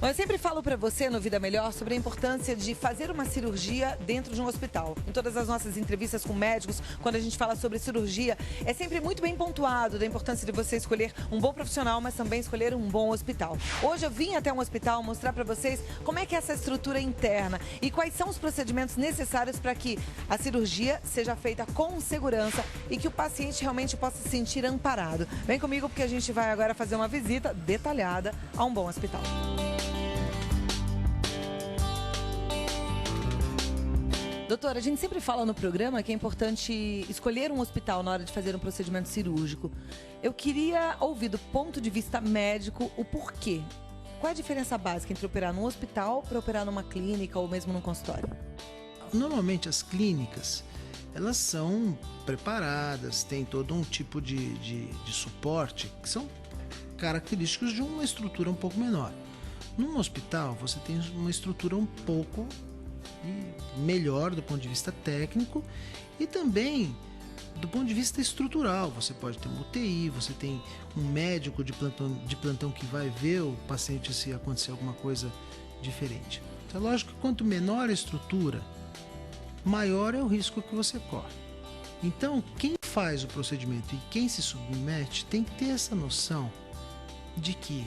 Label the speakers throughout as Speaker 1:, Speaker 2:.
Speaker 1: Eu sempre falo para você no Vida Melhor sobre a importância de fazer uma cirurgia dentro de um hospital. Em todas as nossas entrevistas com médicos, quando a gente fala sobre cirurgia, é sempre muito bem pontuado da importância de você escolher um bom profissional, mas também escolher um bom hospital. Hoje eu vim até um hospital mostrar para vocês como é que é essa estrutura interna e quais são os procedimentos necessários para que a cirurgia seja feita com segurança e que o paciente realmente possa se sentir amparado. Vem comigo porque a gente vai agora fazer uma visita detalhada a um bom hospital. Doutora, a gente sempre fala no programa que é importante escolher um hospital na hora de fazer um procedimento cirúrgico. Eu queria ouvir do ponto de vista médico o porquê. Qual é a diferença básica entre operar num hospital para operar numa clínica ou mesmo num consultório?
Speaker 2: Normalmente as clínicas, elas são preparadas, tem todo um tipo de suporte que são característicos de uma estrutura um pouco menor. Num hospital, você tem uma estrutura um pouco melhor do ponto de vista técnico e também do ponto de vista estrutural. Você pode ter uma UTI, você tem um médico de plantão que vai ver o paciente se acontecer alguma coisa diferente. Então, é lógico que quanto menor a estrutura, maior é o risco que você corre. Então, quem faz o procedimento e quem se submete tem que ter essa noção de que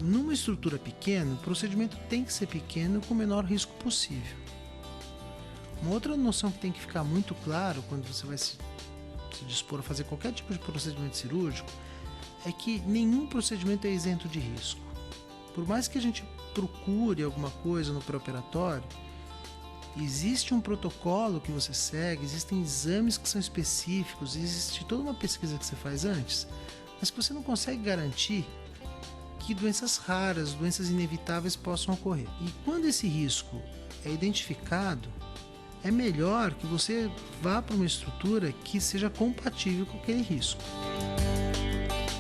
Speaker 2: numa estrutura pequena, o procedimento tem que ser pequeno com o menor risco possível. Uma outra noção que tem que ficar muito claro quando você vai se dispor a fazer qualquer tipo de procedimento cirúrgico é que nenhum procedimento é isento de risco. Por mais que a gente procure alguma coisa no pré-operatório, existe um protocolo que você segue, existem exames que são específicos, existe toda uma pesquisa que você faz antes, mas que você não consegue garantir que doenças raras, doenças inevitáveis possam ocorrer. E quando esse risco é identificado, é melhor que você vá para uma estrutura que seja compatível com aquele risco.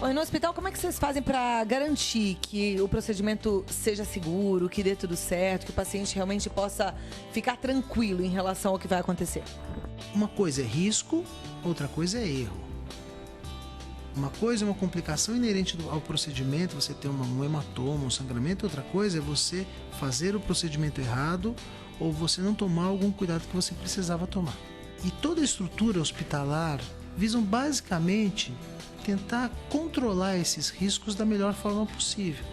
Speaker 1: Oi, no hospital, como é que vocês fazem para garantir que o procedimento seja seguro, que dê tudo certo, que o paciente realmente possa ficar tranquilo em relação ao que vai acontecer?
Speaker 2: Uma coisa é risco, outra coisa é erro. Uma coisa é uma complicação inerente ao procedimento, você ter um hematoma, um sangramento, outra coisa é você fazer o procedimento errado ou você não tomar algum cuidado que você precisava tomar. E toda a estrutura hospitalar visam basicamente tentar controlar esses riscos da melhor forma possível.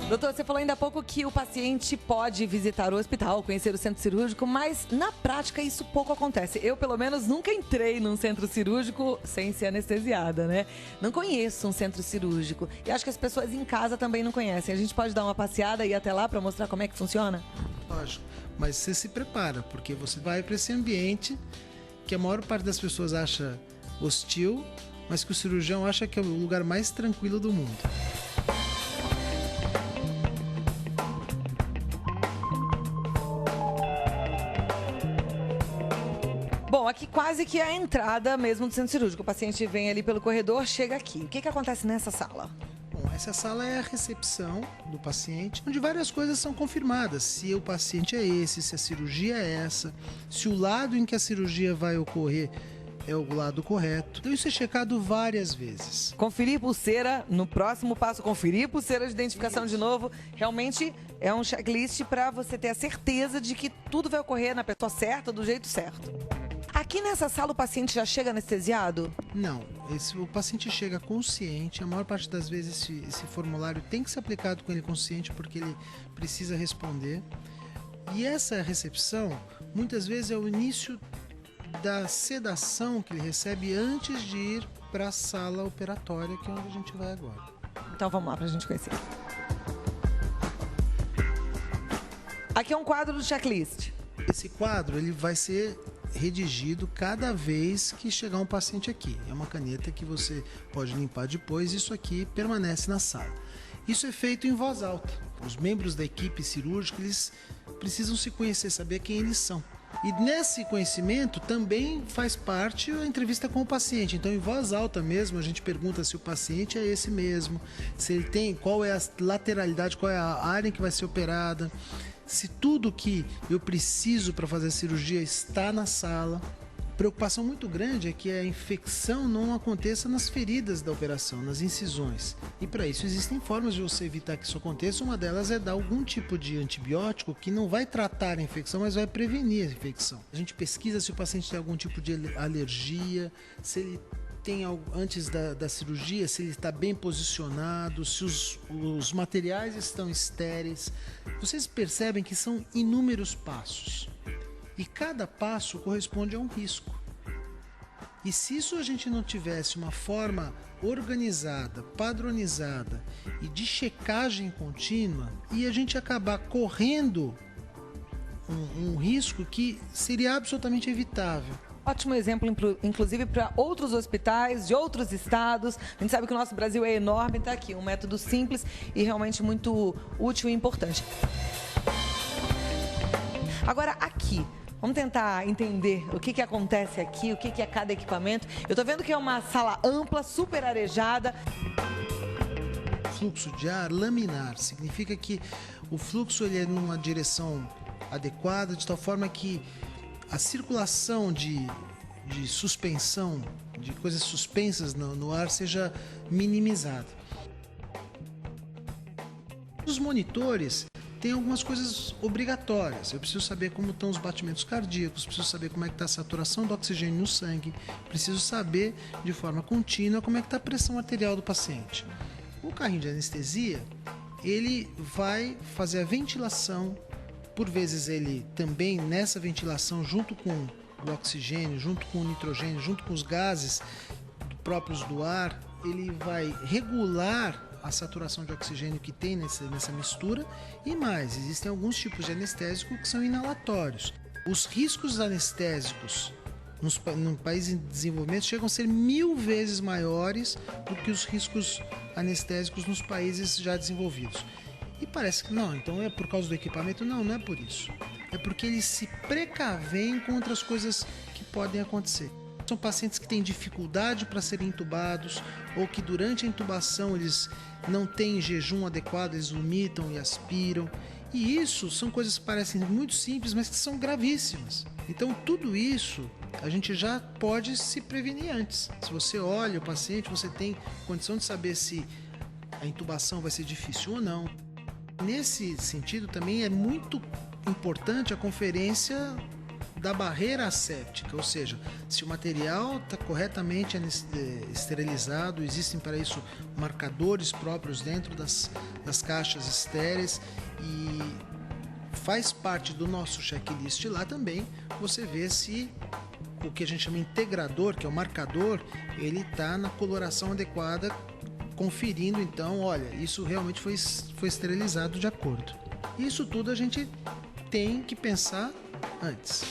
Speaker 1: Doutor, você falou ainda há pouco que o paciente pode visitar o hospital, conhecer o centro cirúrgico, mas na prática isso pouco acontece. Eu, pelo menos, nunca entrei num centro cirúrgico sem ser anestesiada, né? Não conheço um centro cirúrgico. E acho que as pessoas em casa também não conhecem. A gente pode dar uma passeada e ir até lá para mostrar como é que funciona?
Speaker 2: Lógico, mas você se prepara, porque você vai para esse ambiente que a maior parte das pessoas acha hostil, mas que o cirurgião acha que é o lugar mais tranquilo do mundo.
Speaker 1: Bom, aqui quase que é a entrada mesmo do centro cirúrgico. O paciente vem ali pelo corredor, chega aqui. O que acontece nessa sala?
Speaker 2: Bom, essa sala é a recepção do paciente, onde várias coisas são confirmadas. Se o paciente é esse, se a cirurgia é essa, se o lado em que a cirurgia vai ocorrer é o lado correto. Então isso é checado várias vezes.
Speaker 1: Conferir pulseira, no próximo passo, conferir pulseira de identificação de novo. Realmente é um checklist para você ter a certeza de que tudo vai ocorrer na pessoa certa, do jeito certo. Aqui nessa sala o paciente já chega anestesiado?
Speaker 2: Não, o paciente chega consciente. A maior parte das vezes esse formulário tem que ser aplicado com ele consciente porque ele precisa responder. E essa recepção, muitas vezes, é o início da sedação que ele recebe antes de ir para a sala operatória, que é onde a gente vai agora.
Speaker 1: Então vamos lá para a gente conhecer. Aqui é um quadro do checklist.
Speaker 2: Esse quadro ele vai ser redigido cada vez que chegar um paciente aqui. É uma caneta que você pode limpar depois, isso aqui permanece na sala. Isso é feito em voz alta. Os membros da equipe cirúrgica eles precisam se conhecer, saber quem eles são. E nesse conhecimento também faz parte a entrevista com o paciente. Então, em voz alta mesmo, a gente pergunta se o paciente é esse mesmo, se ele tem, qual é a lateralidade, qual é a área em que vai ser operada, se tudo que eu preciso para fazer a cirurgia está na sala. preocupação muito grande é que a infecção não aconteça nas feridas da operação, nas incisões. E para isso existem formas de você evitar que isso aconteça. Uma delas é dar algum tipo de antibiótico que não vai tratar a infecção, mas vai prevenir a infecção. A gente pesquisa se o paciente tem algum tipo de alergia, se ele tem antes da cirurgia, se ele está bem posicionado, se os materiais estão estéreis. Vocês percebem que são inúmeros passos. E cada passo corresponde a um risco. E se isso a gente não tivesse uma forma organizada, padronizada e de checagem contínua, ia a gente acabar correndo um risco que seria absolutamente evitável.
Speaker 1: Ótimo exemplo, inclusive, para outros hospitais de outros estados. A gente sabe que o nosso Brasil é enorme, está aqui um método simples e realmente muito útil e importante. Agora, aqui, vamos tentar entender o que acontece aqui, o que é cada equipamento. Eu estou vendo que é uma sala ampla, super arejada.
Speaker 2: Fluxo de ar laminar significa que o fluxo ele é numa direção adequada, de tal forma que a circulação de suspensão, de coisas suspensas no ar, seja minimizada. Os monitores têm algumas coisas obrigatórias. Eu preciso saber como estão os batimentos cardíacos, preciso saber como é que está a saturação do oxigênio no sangue, preciso saber de forma contínua como é que está a pressão arterial do paciente. O carrinho de anestesia, ele vai fazer a ventilação. Por vezes ele também, nessa ventilação, junto com o oxigênio, junto com o nitrogênio, junto com os gases próprios do ar, ele vai regular a saturação de oxigênio que tem nessa mistura. E mais, existem alguns tipos de anestésico que são inalatórios. Os riscos anestésicos no país em desenvolvimento chegam a ser 1000 vezes maiores do que os riscos anestésicos nos países já desenvolvidos. E parece que não, então é por causa do equipamento? Não, não é por isso. É porque eles se precavêm contra as coisas que podem acontecer. São pacientes que têm dificuldade para serem intubados ou que durante a intubação eles não têm jejum adequado, eles vomitam e aspiram. E isso são coisas que parecem muito simples, mas que são gravíssimas. Então tudo isso a gente já pode se prevenir antes. Se você olha o paciente, você tem condição de saber se a intubação vai ser difícil ou não. Nesse sentido, também é muito importante a conferência da barreira asséptica, ou seja, se o material está corretamente esterilizado, existem para isso marcadores próprios dentro das caixas estéreis e faz parte do nosso checklist lá também, você vê se o que a gente chama integrador, que é o marcador, ele está na coloração adequada, conferindo então, olha, isso realmente foi esterilizado de acordo. Isso tudo a gente tem que pensar antes.